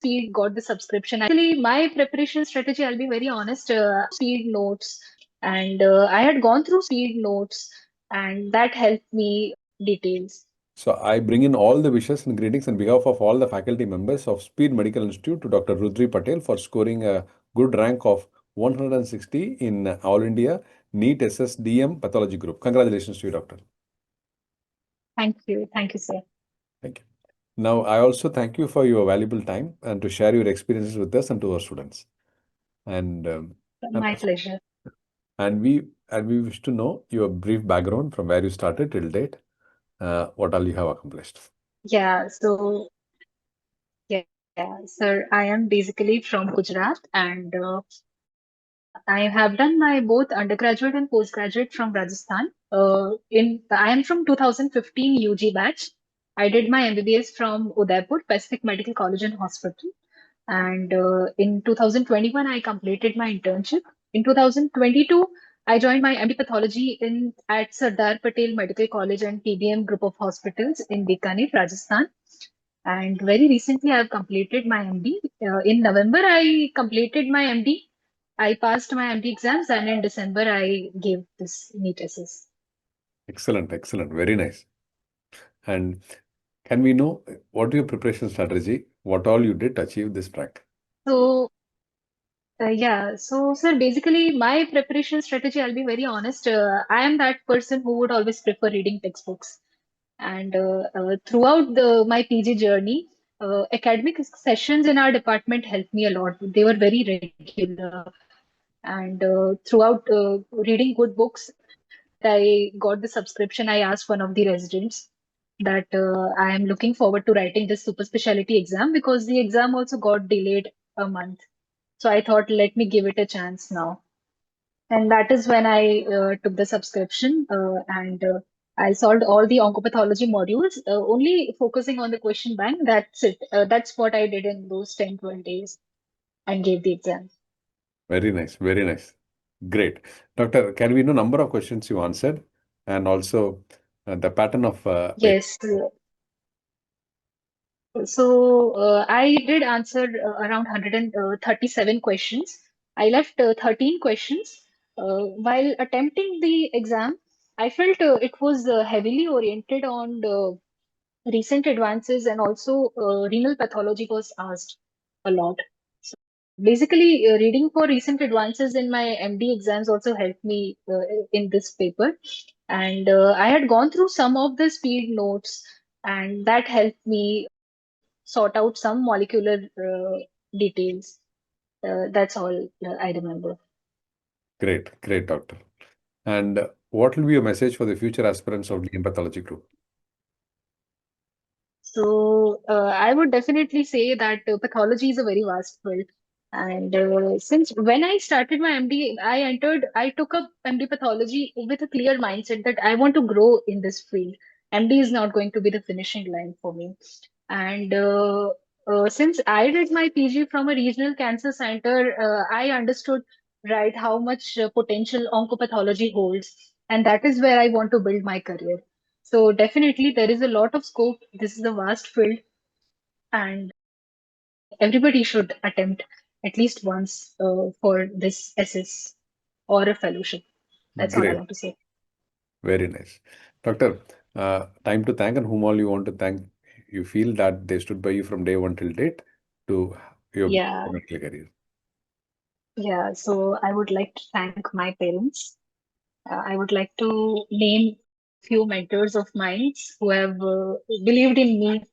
Speed got the subscription. Actually, my preparation strategy, I'll be very honest, Speed notes, and I had gone through Speed notes, and that helped me details. So I bring in all the wishes and greetings on behalf of all the faculty members of Speed Medical Institute to Dr. Rudree Patel for scoring a good rank of 160 in All India NEET SSDM Pathology Group. Congratulations to you, Doctor. Thank you, sir. Thank you. Now, I also thank you for your valuable time and to share your experiences with us and to our students. And My pleasure. and we wish to know your brief background from where you started till date, what all you have accomplished. Yeah, so yeah, sir, I am basically from Gujarat, and I have done my both undergraduate and postgraduate from Rajasthan. I am from 2015 UG batch. I did my MBBS from Udaipur Pacific Medical College and Hospital, and in 2021 I completed my internship. In 2022, I joined my MD Pathology in at Sardar Patel Medical College and PBM Group of Hospitals in Bikaner, Rajasthan. And very recently, I have completed my MD. In November, I completed my MD. I passed my MD exams, and in December, I gave this NEET. Excellent, excellent, very nice. And can we know what your preparation strategy, what all you did to achieve this rank? So, so sir, basically, my preparation strategy, I'll be very honest, I am that person who would always prefer reading textbooks. And throughout my PG journey, academic sessions in our department helped me a lot. They were very regular. And throughout reading good books, I got the subscription. I asked one of the residents that I am looking forward to writing this super specialty exam because the exam also got delayed a month. So I thought, let me give it a chance now. And that is when I took the subscription and I solved all the oncopathology modules, only focusing on the question bank. That's it. That's what I did in those 10, 12 days and gave the exam. Very nice, very nice. Great. Doctor, can we know number of questions you answered and also the pattern of Yes. So I did answer around 137 questions. I left 13 questions. While attempting the exam, I felt it was heavily oriented on the recent advances and also renal pathology was asked a lot. So basically, reading for recent advances in my MD exams also helped me in this paper. And I had gone through some of the speed notes, and that helped me sort out some molecular details. That's all I remember. Great, great, doctor. And what will be your message for the future aspirants of DM Pathology Group? So I would definitely say that pathology is a very vast field. And since when I started my MD, I took up MD pathology with a clear mindset that I want to grow in this field. MD is not going to be the finishing line for me. And since I did my PG from a regional cancer center, I understood right how much potential oncopathology holds. And that is where I want to build my career. So definitely there is a lot of scope. This is a vast field and everybody should attempt at least once for this SS or a fellowship. That's all I Great, want to say. very nice. Doctor, time to thank and whom all you want to thank. You feel that they stood by you from day one till date to your Yeah, medical career. yeah. So I would like to thank my parents. I would like to name few mentors of mine who have believed in me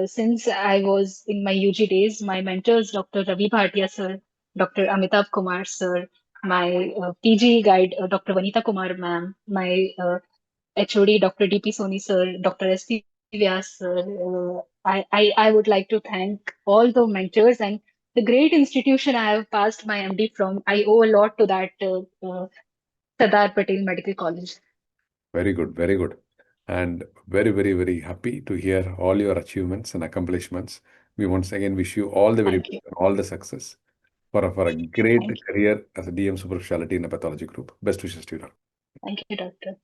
since I was in my UG days. My mentors, Dr. Ravi Bhatia sir, Dr. Amitav Kumar sir, my PG guide, Dr. Vanita Kumar ma'am, my HOD, Dr. DP Soni sir, Dr. SP Vyas sir. I would like to thank all the mentors and the great institution I have passed my MD from. I owe a lot to that Sardar Patel Medical College. Very good, very good. And very, very, very happy to hear all your achievements and accomplishments. We once again wish you all the very Thank best you. and all the success for a great Thank you. career as a DM Super Speciality in a pathology group. Best wishes to you. Thank you, Doctor.